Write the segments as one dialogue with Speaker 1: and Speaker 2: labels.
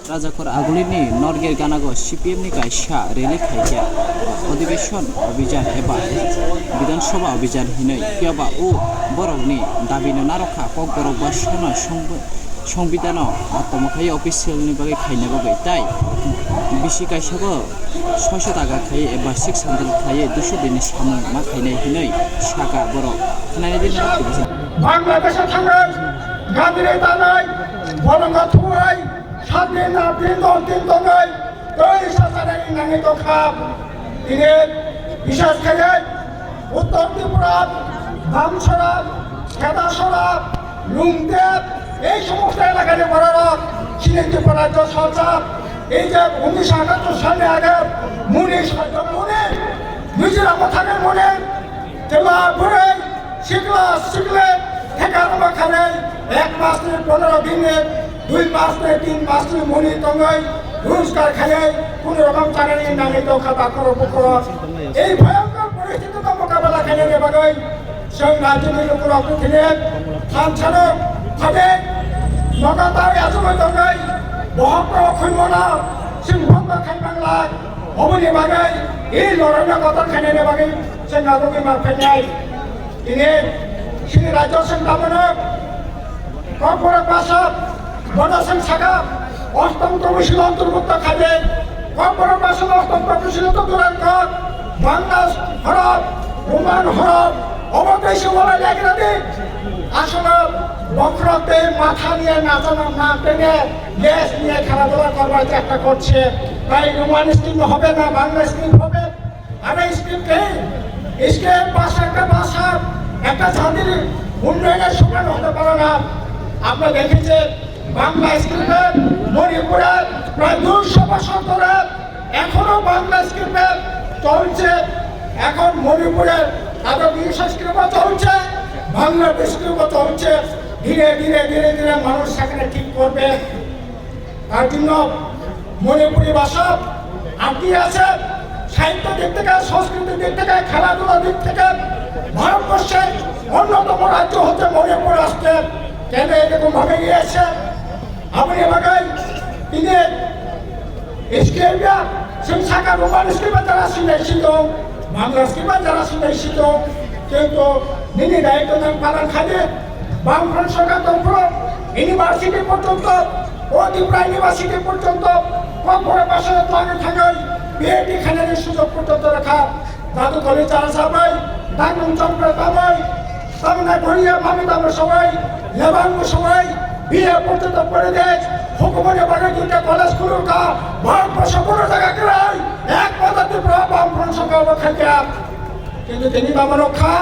Speaker 1: राजाखर आगुलिनि नरगेर गानागो सीपीएमनि कायसा रेली खायजा अधिवेशन अभियान एबा विधानसभा अभियान हिनै पियाबा उ बरकनि दाबिनो नारखा कक बरक बा सना संविधान आत्मखाय अफिसियलनि बागै खायना बागै ताई बिसि कायसाबो 600 टाका खाय एबा 600 खाय 200 दिननि सामु मा खायनाय हिनै सागा बरक खानाय दिन
Speaker 2: बांलादेशे थाङो गादिरे दानाय बलंगा थुवाय सादिन ना दिन दङै दै सासारानि नाङै दखा दिने बिसास खायै उत्तर त्रिपुरा धामसरा খেদাসরা লুংদেব এই সমস্ত এলাকায় বড় সিলেটি পরাজ্য সরকার এই যে 1978 সালে আগে মুনি নিজের কথাকে মনে জেলা ঘুরে শিখলে ঠেকানো খানে 1 মাস 15 দিনে 2 মাস 3 মাস মনি তঙ্গাই রোজগার খানে কোন রকম চাকরি নামে তো খাতা করো এই ভয়ঙ্কর পরিস্থিতিতে মোকাবেলা খানে বাগাই সেই রাজ্যের লোকের অপেক্ষে খান ছাড়ো খাবে নগাতার আজময় তঙ্গাই বহপ্র খুলমনা সিংভঙ্গ খাই বাংলা অবনি বাগাই এই লড়াইনা কথা খানে বাগাই সে নাগরিক মাফেনাই তিনি श्री राज्य संघापन कॉर्पोरेट भाषा गणसंघ शाखा अष्टम तहसील अंतर्भुक्त खाद्य कॉर्पोरेट भाषा अष्टम तहसील तो दूरांक बांग्ला हरफ रोमान हरफ अवदेशी বলা লেখাটি আসলে বক্রতে মাথা নিয়ে নাচানো না টেনে দেশ নিয়ে খেলাধুলা করবার চেষ্টা করছে তাই রোমান স্কিম হবে না বাংলা স্কিম হবে আর এই স্কিমকে इसके पास একটা ভাষা একটা জাতির উন্নয়নের সমান হতে পারে না আমরা দেখেছি বাংলা স্ক্রিপ্টে মণিপুরে প্রায় 200 বছর ধরে এখনো বাংলা স্ক্রিপ্টে চলছে এখন মণিপুরে আরো 20 স্ক্রিপ্ট চলছে বাংলা স্ক্রিপ্ট চলছে ধীরে ধীরে মানুষ সেখানে ঠিক করবে তার জন্য মণিপুরি ভাষা আটকে আছে সাহিত্য দিক থেকে সংস্কৃতির দিক থেকে খেলাধুলার দিক থেকে ভারতবর্ষের অন্যতম রাজ্য হতে মণিপুর আসতে কেন এরকম ভাবে গিয়েছে আপনি বাগাই তিনি স্কেলিয়া শিক্ষা রোমান স্কিমে যারা শিখেছিল বাংলা স্কিমে যারা শিখেছিল কিন্তু তিনি দায়িত্ব পালন খাবে বামফ্রন্ট সরকার তন্ত্র ইউনিভার্সিটি পর্যন্ত ও ত্রিপুরা ইউনিভার্সিটি পর্যন্ত কর্পোরেট ভাষায় আগে থাকায় বিএডি খানের সুযোগ পর্যন্ত রাখা দাদু কলে চারা সাবাই ডাকলুম চম্পা দাবাই সামনে ঘুরিয়ে ভাবি দামের সবাই লেবাঙ্গ সবাই বিয়ে পর্যন্ত পড়ে দেয় হুকুমনে বাগে 2টা কলেজ খুলুন কা ভারতবর্ষ কোনো জায়গা গেলাই এক পদ্ধতি প্রভাব বামফ্রন্ট সরকার খাইয়া কিন্তু তিনি দামের রক্ষা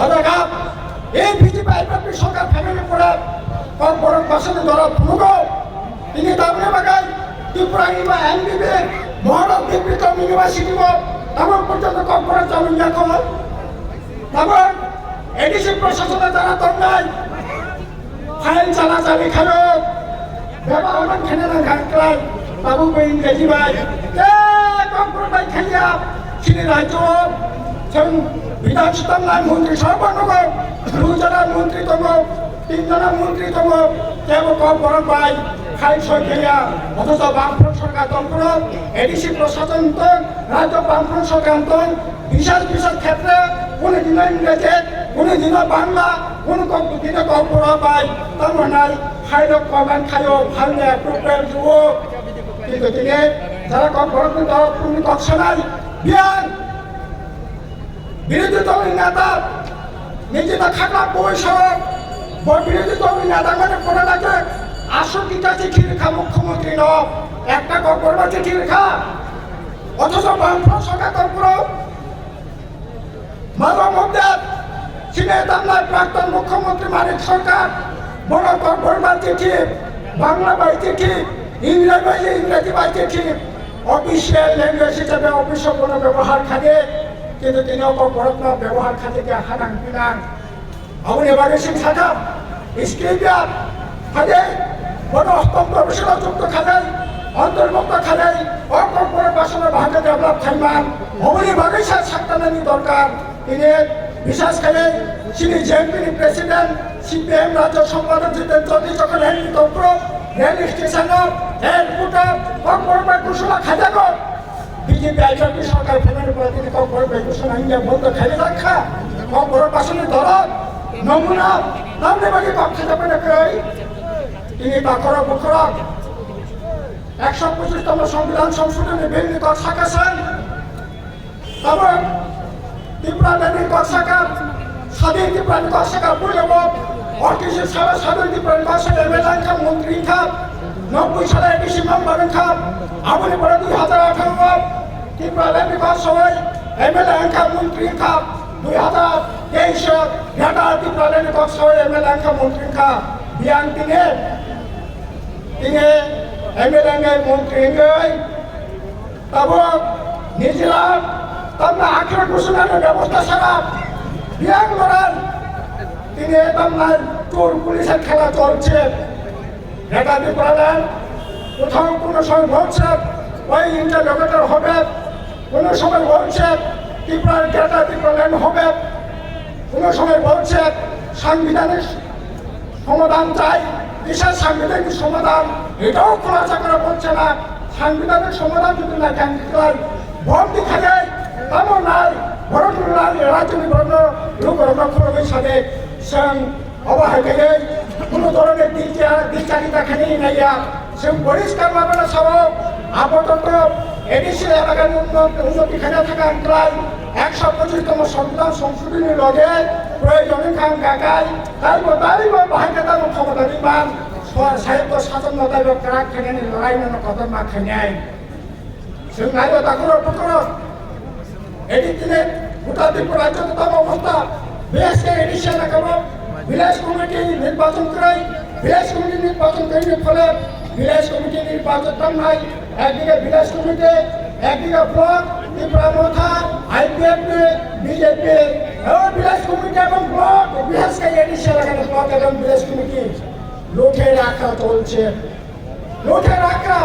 Speaker 2: অদাগা এই বিজেপি আইপিপি সরকার ফ্যামিলি করে কর্পোরেট ভাষাতে ধরা পুরো তিনি দামনে বাগাই ত্রিপুরা এমবিবি মহারাজ বিবৃত ইউনিভার্সিটি তেমন পর্যন্ত কর্পোরেট জমি এখন তেমন এডিসি প্রশাসনে যারা তন্নায় ফাইল চালা চাবি খানো ব্যবহার খেলে না ঘাটলাই বাবু ইংরেজি ভাই কর্পোরেট খেলিয়া শ্রী রাজ্য বিধানসভা মন্ত্রী সর্বানগর 2 জনা মন্ত্রী তম 3 জনা মন্ত্রী তম কেবল কর্পোরেট ভাই খাই সরকারিয়া অথচ বামফ্রন্ট সরকার তন্ত্র এডিসি প্রশাসন রাজ্য বামফ্রন্ট সরকার বিশেষ ক্ষেত্রে কোনো দিন ইংরেজি কোনো দিন বাংলা কোনো দিন কর্পোরেট ভাই তার মানে খাইল কমান খাইও ভাঙে প্রুপের যুবক কিন্তু তিনি যারা কর্পোরেট কোনো কক্ষা নাই বিয়ান বিরোধী দলের নেতা নিজেরা খাগড়া বৈশাখ বিরোধী দলের নেতা মানে করে লাগে আসল কিটা চিঠি লেখা মুখ্যমন্ত্রী ন একটা কর্পোরেট চিঠি লেখা অথচ বামফ্রন্ট সরকার কর্পোরেট মানব মধ্যে চীনের দামলায় প্রাক্তন মুখ্যমন্ত্রী মানিক সরকার বড় কর্পোরেট চিঠি বাংলা বাই চিঠি ইংরেজি বাই চিঠি অফিসিয়াল ল্যাঙ্গুয়েজ হিসেবে অফিসিয়াল কোনো ব্যবহার খাবে কিন্তু তিনি কর্পোরেট ব্যবহার খাতে হানাং পিনাং আপনি এবারে শিক্ষা স্কিলিয়া খাদে বড় অষ্টম প্রফেশনাল যুক্ত খাদাই অন্তর্ভুক্ত খাদাই অকর্পোরেট ভাষণের ভাগে ডেভেলপ খাইমান অবনি বাগিচার সাক্তানানি দরকার তিনি বিশেষ করে তিনি জেএমপির প্রেসিডেন্ট সিপিএম রাজ্য সম্পাদক জিতেন চৌধুরী যখন হেলিকপ্টার রেল স্টেশনের এয়ারপোর্টে কর্পোরেট ঘোষণা খাজাগো বিজেপি আইসি সরকার ফেমের পরে তিনি কর্পোরেট ঘোষণা ইন্ডিয়া বলতে খালি রাখা কর্পোরেট বাসনের ধরন নমুনা নামলে বাকি পক্ষে যাবে না কই তিনি বাকর বকর 125তম সংবিধান সংশোধনী বিল নিয়ে থাকেছেন এবং ত্রিপুরা নির্বাচন সরকার স্বাধীন ত্রিপুরা নির্বাচন সরকার বলব অর্টিসি সালে স্বাধীন ত্রিপুরা নির্বাচন এমএলএ খাম মন্ত্রী খাম 90 সালে এডিসি মেম্বার খাম আগুনে পরে 2018 ত্রিপুরা নির্বাচন সভায় এমএলএ খাম মন্ত্রী খাম 2023 ঘাটা ত্রিপুরা নির্বাচন সভায় এমএলএ খাম মন্ত্রী খাম বিয়ান তিনি এমএলএ মন্ত্রী তবে নিজেরা তোমরা আখের ঘোষণার ব্যবস্থা ছাড়া বিয়ান করার তিনি তোমরা চোর পুলিশের খেলা চলছে এটা দিয়ে বলেন কোথাও কোনো সময় বলছে ওই ইন্টারলোকেটর হবে কোনো সময় বলছে ত্রিপুরার ডেটা ত্রিপুরাল্যান্ড হবে কোনো সময় বলছে সাংবিধানিক সমাধান চাই বিশেষ সাংবিধানিক সমাধান এটাও খোলাসা করে বলছে না সাংবিধানিক সমাধান যদি না কেন ভোট দেখা যায় তেমন নাই ভোট রাজনীতি বর্ণ লোক রক্ষণের সাথে অবহেলে কোনো ধরনের দিকচারিতা খানি নাইয়া সে পরিষ্কারভাবে না সব আপাতত এডিসি এলাকার উন্নতি খানে থাকা প্রায় 125তম সংবিধান সংশোধনী লগে প্রয়োজনে খান কাকাই তারপর তারিবার বাহিনী তার ক্ষমতা নির্মাণ সাহিত্য শাসন নদায় কারাক খানে লড়াই নানা কদর মা খাই সে নাইব তাকুর প্রকরণ এটি দিনে গোটা ত্রিপুরা রাজ্যতম অবস্থা বিএসকে এডিসি এলাকার ভিলেজ কমিটি নির্বাচন করে ভিলেজ কমিটি নির্বাচন করার ফলে ভিলেজ কমিটি নির্বাচন নাই একদিকে ভিলেজ কমিটি একদিকে ব্লক ত্রিপুরা মথা আইপিএফপি বিজেপি এবং ভিলেজ কমিটি এবং ব্লক বিশেষ করে এডিসি এলাকার ব্লক এবং ভিলেজ কমিটি লুঠে রাখা চলছে লুঠে রাখা